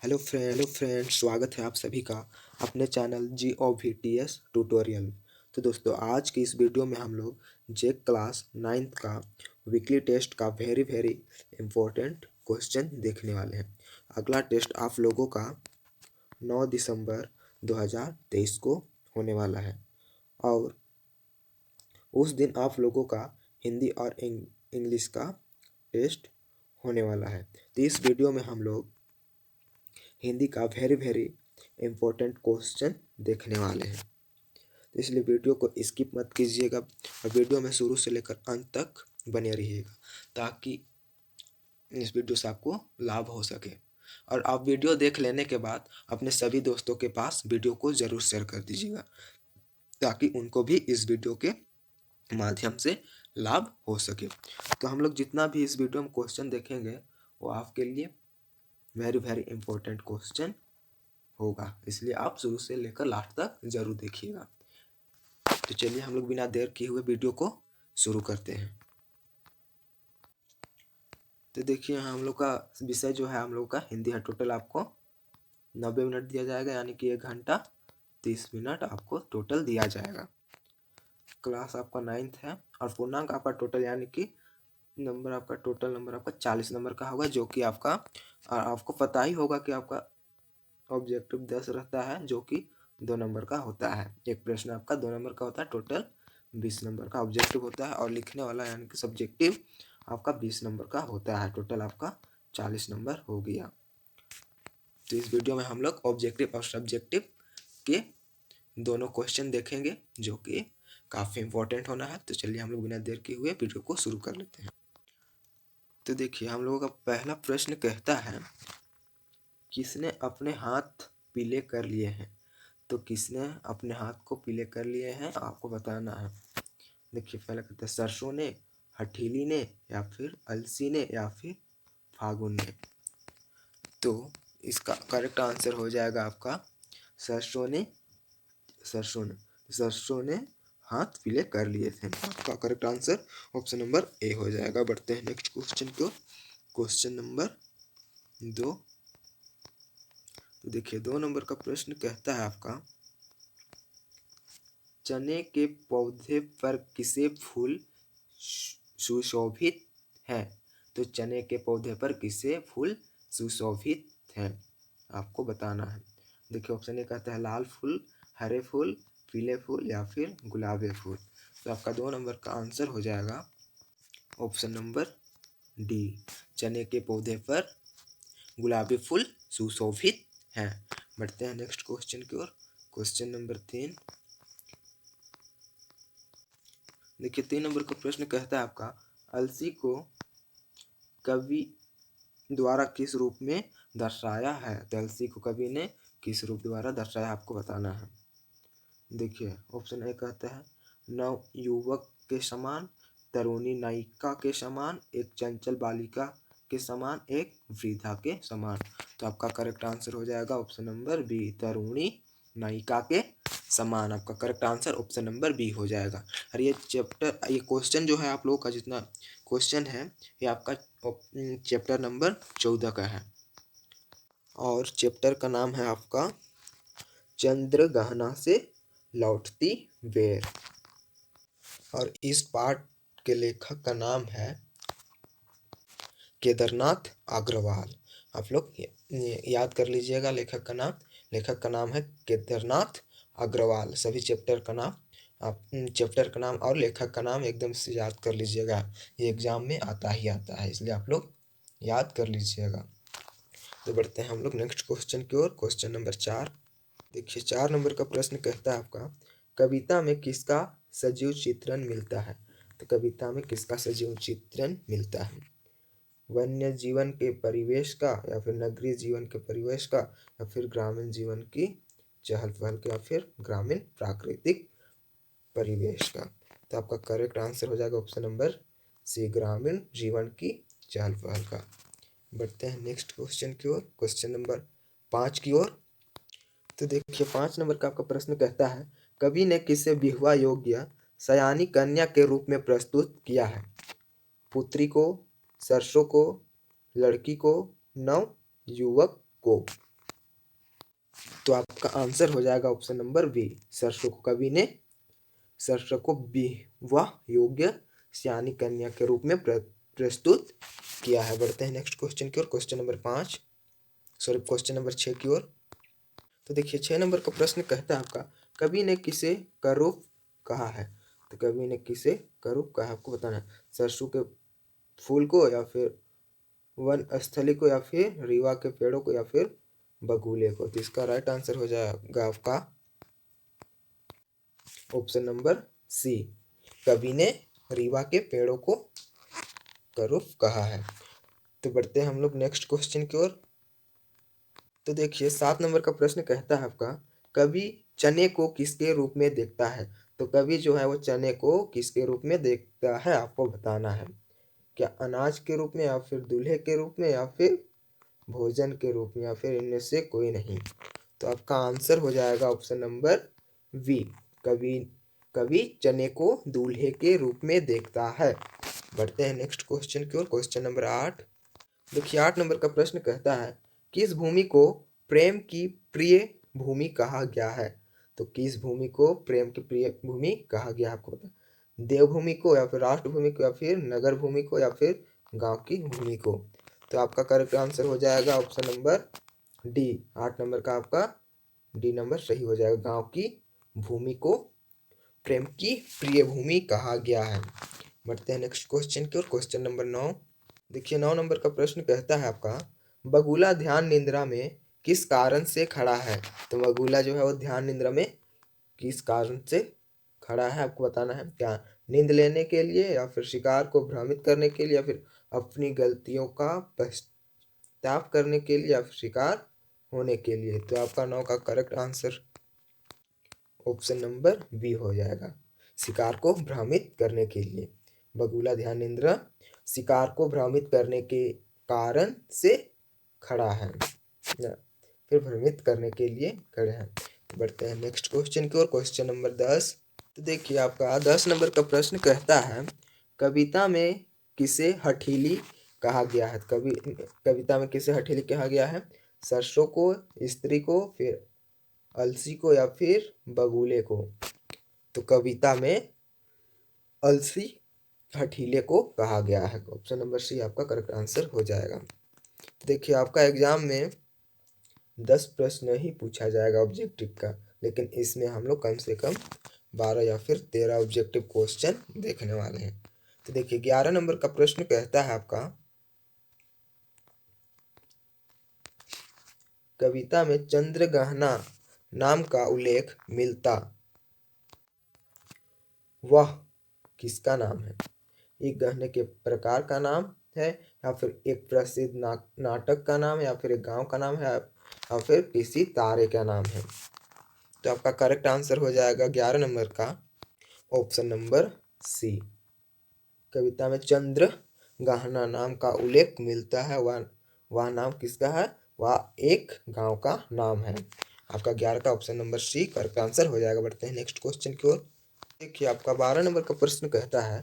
Hello friends, स्वागत है आप सभी का अपने चैनल GOVTS ट्यूटोरियल में। तो दोस्तों, आज की इस वीडियो में हम लोग जे क्लास 9th का वीकली टेस्ट का वेरी इम्पोर्टेंट क्वेश्चन देखने वाले हैं। अगला टेस्ट आप लोगों का 9 दिसंबर 2023 को होने वाला है और उस दिन आप लोगों का हिंदी और इंग्लिश का टेस्ट होने वाला है। तो इस वीडियो में हम लोग हिंदी का वेरी इम्पोर्टेंट क्वेश्चन देखने वाले हैं। तो इसलिए वीडियो को स्किप मत कीजिएगा और वीडियो में शुरू से लेकर अंत तक बने रहिएगा ताकि इस वीडियो से आपको लाभ हो सके। और आप वीडियो देख लेने के बाद अपने सभी दोस्तों के पास वीडियो को ज़रूर शेयर कर दीजिएगा ताकि उनको भी इस वीडियो के माध्यम से लाभ हो सके। तो हम लोग जितना भी इस वीडियो में क्वेश्चन देखेंगे वो आपके लिए वेरी इम्पोर्टेंट क्वेश्चन होगा, इसलिए आप शुरू से लेकर लास्ट तक जरूर देखिएगा। तो चलिए हम लोग बिना देर किए हुए वीडियो को शुरू करते हैं। तो देखिए, हम लोग का विषय जो है हम लोग का हिंदी है। टोटल आपको 90 मिनट दिया जाएगा, यानी कि 1 घंटा 30 मिनट आपको टोटल दिया जाएगा। क्लास आपका 9th है और पूर्णांक आपका टोटल यानी कि नंबर आपका टोटल नंबर आपका 40 नंबर का होगा, जो कि आपको पता ही होगा कि आपका ऑब्जेक्टिव 10 रहता है, जो कि 2 नंबर का होता है। एक प्रश्न आपका 2 नंबर का होता है, टोटल 20 नंबर का ऑब्जेक्टिव होता है और लिखने वाला यानी कि सब्जेक्टिव आपका 20 नंबर का होता है। टोटल आपका 40 नंबर हो गया। तो इस वीडियो में हम लोग ऑब्जेक्टिव और सब्जेक्टिव के दोनों क्वेश्चन देखेंगे, जो कि काफ़ी इंपॉर्टेंट होना है। तो चलिए हम लोग बिना देर किए हुए वीडियो को शुरू कर लेते हैं। तो देखिए, हम लोगों का पहला प्रश्न कहता है, किसने अपने हाथ पीले कर लिए हैं? तो किसने अपने हाथ को पीले कर लिए हैं आपको बताना है। देखिए, पहला कहता है सरसों ने, हठीली ने, या फिर अलसी ने, या फिर फागुन ने। तो इसका करेक्ट आंसर हो जाएगा आपका सरसों ने। सरसों ने हाथ पीले कर लिए थे। आपका correct answer option number A हो जाएगा। बढ़ते हैं नेक्स्ट क्वेश्चन को। Question number 2। तो देखिए, 2 नंबर का प्रश्न कहता है आपका, चने के पौधे पर किसे फूल सुशोभित हैं? तो चने के पौधे पर किसे फूल सुशोभित हैं आपको बताना है। देखिए, ऑप्शन ए कहता है लाल फूल, हरे फूल, पीले फूल, या फिर गुलाबी फूल। तो आपका 2 नंबर का आंसर हो जाएगा ऑप्शन नंबर डी, चने के पौधे पर गुलाबी फूल सुशोभित हैं। बढ़ते हैं नेक्स्ट क्वेश्चन की ओर। Question number 3। देखिए, 3 नंबर का प्रश्न कहता है आपका, अलसी को कवि द्वारा किस रूप में दर्शाया है? तो अलसी को कवि ने किस रूप द्वारा दर्शाया आपको बताना है। देखिए, ऑप्शन ए कहता है नव युवक के समान, तरुणी नायिका के समान, एक चंचल बालिका के समान, एक वृद्धा के समान। तो आपका करेक्ट आंसर हो जाएगा ऑप्शन नंबर बी, तरुणी नायिका के समान। आपका correct answer option number B हो जाएगा। और ये क्वेश्चन जो है आप लोगों का जितना क्वेश्चन है ये आपका चैप्टर नंबर 14 का है और चैप्टर का नाम है आपका चंद्रगहना से लौटती बेर। और इस पाठ के लेखक का नाम है केदारनाथ अग्रवाल। आप लोग याद कर लीजिएगा लेखक का नाम है केदारनाथ अग्रवाल। सभी चैप्टर का नाम और लेखक का नाम एकदम से याद कर लीजिएगा, ये एग्जाम में आता ही आता है, इसलिए आप लोग याद कर लीजिएगा। तो बढ़ते हैं हम लोग नेक्स्ट क्वेश्चन की ओर। Question number 4। देखिए, 4 नंबर का प्रश्न कहता है आपका, कविता में किसका सजीव चित्रण मिलता है? तो कविता में किसका सजीव चित्रण मिलता है? वन्य जीवन के परिवेश का, या फिर नगरीय जीवन के परिवेश का, या फिर ग्रामीण जीवन की चहल पहल का, या फिर ग्रामीण प्राकृतिक परिवेश का। तो आपका करेक्ट आंसर हो जाएगा ऑप्शन नंबर सी, ग्रामीण जीवन की चहल पहल का। बढ़ते हैं नेक्स्ट क्वेश्चन की ओर। क्वेश्चन नंबर 5 की ओर। तो देखिए, 5 नंबर का आपका प्रश्न कहता है, कवि ने किसे विवाह योग्य सयानी कन्या के रूप में प्रस्तुत किया है? पुत्री को, सरसों को, लड़की को, नव युवक को। तो आपका आंसर हो जाएगा ऑप्शन नंबर बी। सरसों को कवि ने सरसों को विवाह योग्य सयानी कन्या के रूप में प्रस्तुत किया है। बढ़ते हैं नेक्स्ट क्वेश्चन की ओर, question number 5, sorry question number 6 की ओर। तो देखिए 6 नंबर का प्रश्न कहता है आपका, कवि ने किसे करूप कहा है। तो कवि ने किसे करूप कहा, आपको बताना है। सरसों के फूल को, या फिर वन स्थली को, या फिर रीवा के पेड़ों को, या फिर बगुले को। तो इसका राइट आंसर हो जाएगा आपका ऑप्शन नंबर सी। कवि ने रीवा के पेड़ों को करूप कहा है। तो बढ़ते हैं हम लोग नेक्स्ट क्वेश्चन की ओर। तो देखिए 7 नंबर का प्रश्न कहता है आपका, कवि चने को किसके रूप में देखता है। तो कवि जो है वो चने को किसके रूप में देखता है, आपको बताना है। क्या अनाज के रूप में, या फिर दूल्हे के रूप में, या फिर भोजन के रूप में, या फिर इनमें से कोई नहीं। तो आपका आंसर हो जाएगा ऑप्शन नंबर वी। कवि कवि चने को दूल्हे के रूप में देखता है। बढ़ते हैं नेक्स्ट क्वेश्चन की ओर, क्वेश्चन नंबर 8। देखिए 8 नंबर का प्रश्न कहता है, किस भूमि को प्रेम की प्रिय भूमि कहा गया है। तो किस भूमि को प्रेम की प्रिय भूमि कहा गया, आपको बता। देवभूमि को, या फिर राष्ट्रभूमि को, या फिर नगर भूमि को, या फिर गांव की भूमि को। तो आपका करेक्ट आंसर हो जाएगा ऑप्शन नंबर डी। 8 नंबर का आपका डी नंबर सही हो जाएगा। गांव की भूमि को प्रेम की प्रिय भूमि कहा गया है। बढ़ते हैं नेक्स्ट क्वेश्चन की ओर, क्वेश्चन नंबर 9। देखिए 9 नंबर का प्रश्न कहता है आपका, बगुला ध्यान निद्रा में किस कारण से खड़ा है। तो बगुला जो है वो ध्यान निद्रा में किस कारण से खड़ा है, आपको बताना है। क्या नींद लेने के लिए, या फिर शिकार को भ्रमित करने के लिए, या फिर अपनी गलतियों का पश्चाताप करने के लिए, या फिर शिकार होने के लिए। तो आपका 9 का correct answer option number B हो जाएगा, शिकार को भ्रमित करने के लिए। बगुला ध्यान निद्रा शिकार को भ्रमित करने के कारण से खड़ा है, या फिर भ्रमित करने के लिए खड़े हैं। बढ़ते हैं नेक्स्ट क्वेश्चन की ओर, क्वेश्चन नंबर 10। तो देखिए आपका 10 नंबर का प्रश्न कहता है, कविता में किसे हठीली कहा गया है। कविता में किसे हठीली कहा गया है। सरसों को, स्त्री को, फिर अलसी को, या फिर बगुले को। तो कविता में अलसी हठीले को कहा गया है। ऑप्शन नंबर सी आपका करेक्ट आंसर हो जाएगा। देखिए आपका एग्जाम में 10 प्रश्न ही पूछा जाएगा ऑब्जेक्टिव का, लेकिन इसमें हम लोग कम से कम 12 या फिर 13 ऑब्जेक्टिव क्वेश्चन देखने वाले हैं। तो देखिए 11 नंबर का प्रश्न कहता है आपका, कविता में चंद्रगहना नाम का उल्लेख मिलता वह किसका नाम है। एक गहने के प्रकार का नाम है, या फिर एक प्रसिद्ध नाटक का नाम है, या फिर एक गांव का नाम है, या फिर किसी तारे का नाम है। तो आपका करेक्ट आंसर हो जाएगा 11 नंबर का ऑप्शन नंबर सी। कविता में चंद्र गहना नाम का उल्लेख मिलता है, वह नाम किसका है, वह एक गांव का नाम है। आपका 11 का option number C correct answer हो जाएगा। बढ़ते हैं नेक्स्ट क्वेश्चन की ओर। देखिए आपका 12 नंबर का प्रश्न कहता है,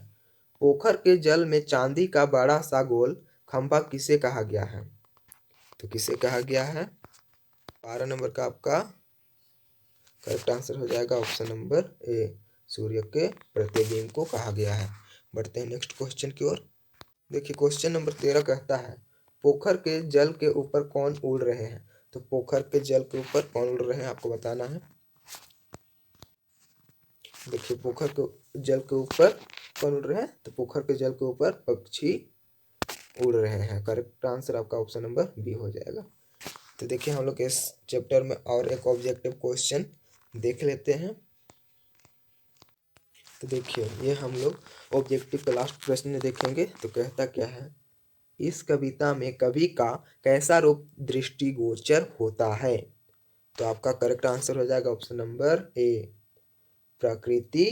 पोखर के जल में चांदी का बड़ा सा गोल खंभा किसे कहा गया है। तो किसे कहा गया है। 12 नंबर का आपका करेक्ट आंसर हो जाएगा ऑप्शन नंबर ए, सूर्य के प्रतिबिंब को कहा गया है। बढ़ते हैं नेक्स्ट क्वेश्चन की ओर। देखिए क्वेश्चन नंबर 13 कहता है, पोखर के जल के ऊपर कौन उड़ रहे हैं। तो पोखर के जल के ऊपर कौन उड़ रहे हैं, आपको बताना है। देखिए पोखर के जल के ऊपर कौन उड़ रहे हैं। तो पोखर के जल के ऊपर पक्षी उड़ रहे हैं। करेक्ट आंसर आपका ऑप्शन नंबर बी हो जाएगा। तो देखिए हम लोग इस चैप्टर में और एक ऑब्जेक्टिव क्वेश्चन देख लेते हैं। तो देखिए ये हम लोग ऑब्जेक्टिव का लास्ट प्रश्न देखेंगे। तो कहता क्या है, इस कविता में कवि का कैसा रूप दृष्टिगोचर होता है। तो आपका करेक्ट आंसर हो जाएगा ऑप्शन नंबर ए, प्रकृति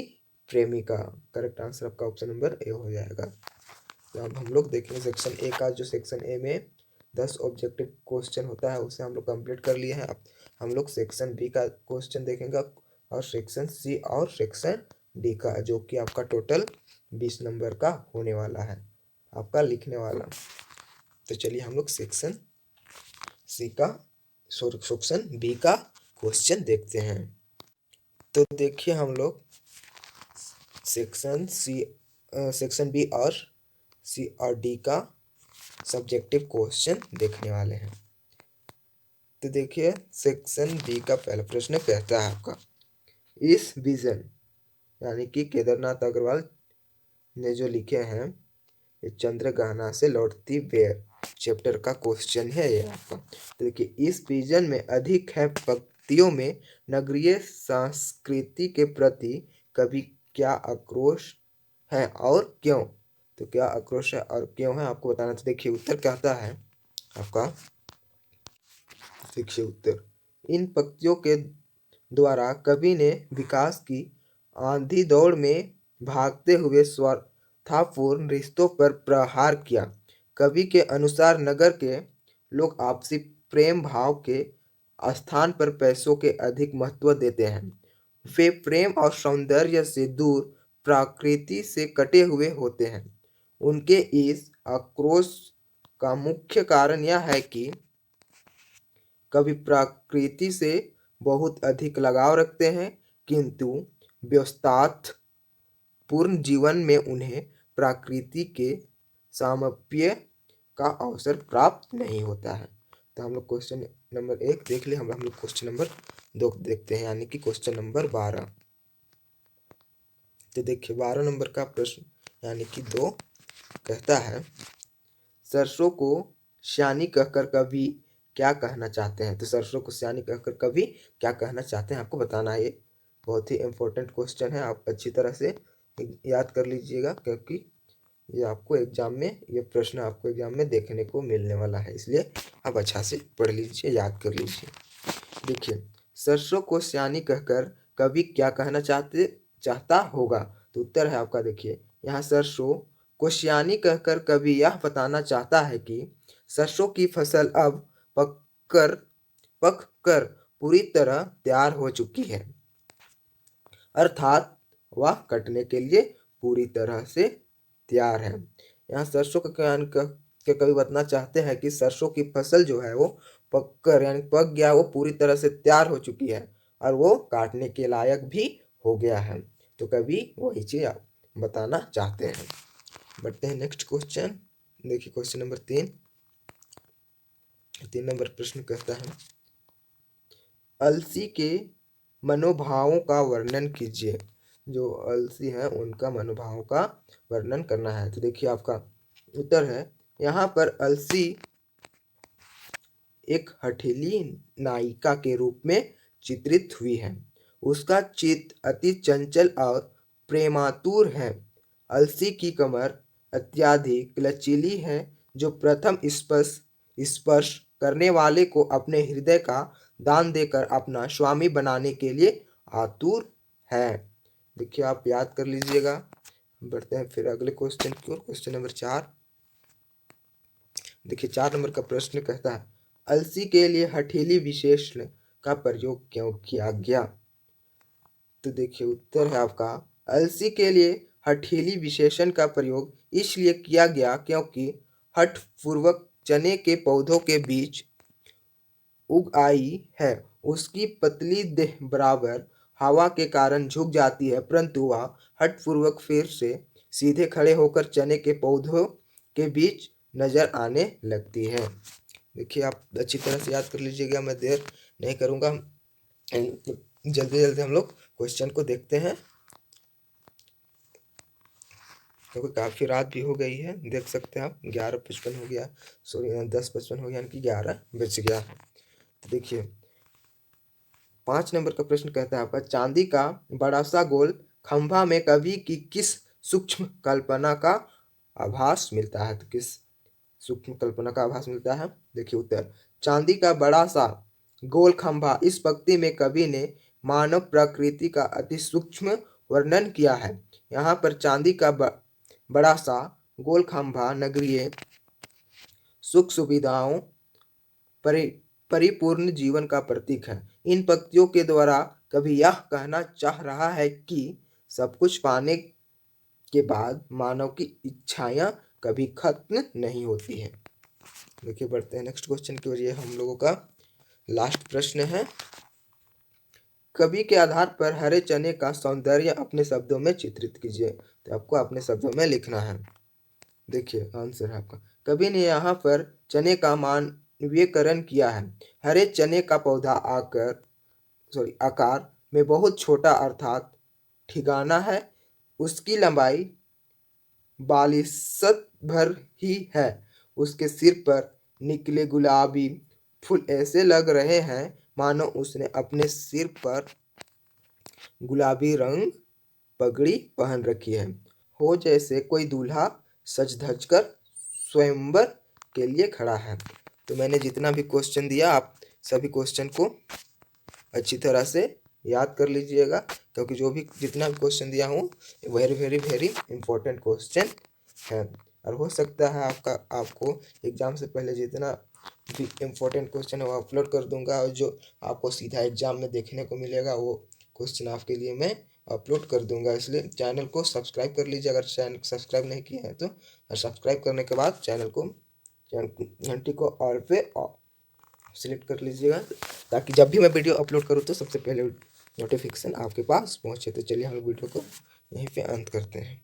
प्रेमिका। करेक्ट आंसर आपका ऑप्शन नंबर ए हो जाएगा। तो अब हम लोग देखेंगे सेक्शन ए का, जो सेक्शन ए में 10 ऑब्जेक्टिव क्वेश्चन होता है उसे हम लोग कंप्लीट कर लिए हैं। अब हम लोग सेक्शन बी का क्वेश्चन देखेंगे, और सेक्शन सी और सेक्शन डी का, जो कि आपका टोटल 20 नंबर का होने वाला है, आपका लिखने वाला। तो चलिए हम लोग सेक्शन सी का, सेक्शन बी का क्वेश्चन देखते हैं। तो देखिए हम लोग सेक्शन बी और सी और डी का सब्जेक्टिव क्वेश्चन देखने वाले हैं। तो देखिए सेक्शन बी का पहला प्रश्न कहता है आपका, इस विजन यानी कि केदारनाथ अग्रवाल ने जो लिखे हैं, ये चंद्रग्रहण से लौटती बेर चैप्टर का क्वेश्चन है ये आपका। तो देखिए इस विजन में अधिक है पंक्तियों में नगरीय संस्कृति के प्रति कभी क्या आक्रोश है और क्यों। तो क्या आक्रोश है और क्यों है आपको बताना। तो देखिए उत्तर क्या आता है आपका। देखिए उत्तर, इन पंक्तियों के द्वारा कवि ने विकास की आंधी दौड़ में भागते हुए स्वार्थपूर्ण रिश्तों पर प्रहार किया। कवि के अनुसार नगर के लोग आपसी प्रेम भाव के स्थान पर पैसों के अधिक महत्व देते हैं। वे प्रेम और सौंदर्य से दूर प्रकृति से कटे हुए होते हैं। उनके इस आक्रोश का मुख्य कारण यह है कि कवि प्रकृति से बहुत अधिक लगाव रखते हैं, किंतु व्यस्ततापूर्ण जीवन में उन्हें प्रकृति के सामीप्य का अवसर प्राप्त नहीं होता है। तो हम लोग क्वेश्चन नंबर 1 देख ले, हम लोग क्वेश्चन नंबर 2 देखते हैं, यानी कि क्वेश्चन नंबर 12। तो देखिए 12 नंबर का प्रश्न यानी कि 2 कहता है, सरसों को श्यानी कहकर कवि क्या कहना चाहते हैं। तो सरसों को श्यानी कहकर कवि क्या कहना चाहते हैं आपको बताना है। ये बहुत ही इम्पोर्टेंट क्वेश्चन है, आप अच्छी तरह से याद कर लीजिएगा, क्योंकि ये आपको एग्जाम में, ये प्रश्न आपको एग्जाम में देखने को मिलने वाला है, इसलिए आप अच्छा से पढ़ लीजिए, याद कर लीजिए। देखिए सरसों को श्यानी कहकर कवि क्या कहना चाहता होगा। तो उत्तर है आपका, देखिए यहाँ सरसों को श्यानी कहकर कवि यह बताना चाहता है कि सरसों की फसल अब पक कर पूरी तरह तैयार हो चुकी है, अर्थात वह कटने के लिए पूरी तरह से तैयार है। यहाँ सरसों का कवि बताना चाहते हैं कि सरसों की फसल जो है वो पककर यानी पक गया, वो पूरी तरह से तैयार हो चुकी है और वो काटने के लायक भी हो गया है। तो कवि वही चीज बताना चाहते हैं। बढ़ते हैं नेक्स्ट क्वेश्चन। देखिए क्वेश्चन नंबर 3 नंबर प्रश्न कहता है, अलसी के मनोभावों का वर्णन कीजिए। जो अलसी हैं उनका मनोभावों का वर्णन करना है। तो देखिए आपका उत्तर है, यहाँ पर अलसी एक हठीली नायिका के रूप में चित्रित हुई है। उसका चित्त अति चंचल और प्रेमातुर है। अलसी की कमर अत्यधिक लचीली है, जो प्रथम स्पर्श करने वाले को अपने हृदय का दान देकर अपना स्वामी बनाने के लिए आतुर है। देखिए आप याद कर लीजिएगा। बढ़ते हैं फिर अगले क्वेश्चन की ओर, क्वेश्चन नंबर 4। देखिए 4 नंबर का प्रश्न कहता है, अलसी के लिए हठीली विशेषण का प्रयोग क्यों किया गया। तो देखिए उत्तर है आपका, अलसी के लिए हठीली विशेषण का प्रयोग इसलिए किया गया क्योंकि हठ पूर्वक चने के पौधों के बीच उग आई है। उसकी पतली देह बराबर हवा के कारण झुक जाती है, परंतु वह हठपूर्वक फिर से सीधे खड़े होकर चने के पौधों के बीच नजर आने लगती है। देखिए आप अच्छी तरह से याद कर लीजिएगा, मैं देर नहीं करूँगा, जल्दी जल्दी हम लोग क्वेश्चन को देखते हैं, क्योंकि काफ़ी रात भी हो गई है। देख सकते हैं आप 11:55 हो गया, सॉरी 10:55 हो गया, यानी कि 11 बज गया है। तो देखिए 5 नंबर का प्रश्न कहता है आपका, चांदी का बड़ा सा गोल खंभा में कवि की किस सूक्ष्म कल्पना का आभास मिलता है। तो किस सूक्ष्म कल्पना का आभास मिलता है। देखिए उत्तर, चांदी का बड़ा सा गोल खंभा, इस पंक्ति में कवि ने मानव प्रकृति का अति सूक्ष्म वर्णन किया है। यहाँ पर चांदी का बड़ा सा गोल खंभा नगरीय सुख सुविधाओं परिपूर्ण जीवन का प्रतीक है। इन पंक्तियों के द्वारा कवि यह कहना चाह रहा है कि सब कुछ पाने के बाद मानव की इच्छाएं कभी खत्म नहीं होती हैं। देखिए बढ़ते हैं नेक्स्ट क्वेश्चन की ओर, ये हम लोगों का लास्ट प्रश्न है। कवि के आधार पर हरे चने का सौंदर्य अपने शब्दों में चित्रित कीजिए। तो आपको अपने शब्दों में लिखना है। देखिए आंसर है आपका, कवि ने यहाँ पर चने का मानवीयकरण किया है। हरे चने का पौधा आकार में बहुत छोटा अर्थात ठिकाना है। उसकी लंबाई बालिशत भर ही है। उसके सिर पर निकले गुलाबी फूल ऐसे लग रहे हैं मानो उसने अपने सिर पर गुलाबी रंग पगड़ी पहन रखी है। हो जैसे कोई दूल्हा सज धज कर स्वयंवर के लिए खड़ा है। तो मैंने जितना भी क्वेश्चन दिया आप सभी क्वेश्चन को अच्छी तरह से याद कर लीजिएगा, क्योंकि जो भी जितना भी क्वेश्चन दिया हूँ very very very important question है। और हो सकता है आपको एग्ज़ाम से पहले जितना भी इम्पोर्टेंट क्वेश्चन है वो अपलोड कर दूंगा, और जो आपको सीधा एग्ज़ाम में देखने को मिलेगा वो क्वेश्चन आपके लिए मैं अपलोड कर दूंगा। इसलिए चैनल को सब्सक्राइब कर लीजिए अगर चैनल सब्सक्राइब नहीं किया है तो। और सब्सक्राइब करने के बाद चैनल घंटी को ऑल पे सिलेक्ट कर लीजिएगा, ताकि जब भी मैं वीडियो अपलोड करूँ तो सबसे पहले नोटिफिकेशन आपके पास पहुँचे। तो चलिए हम वीडियो को यहीं पे अंत करते हैं।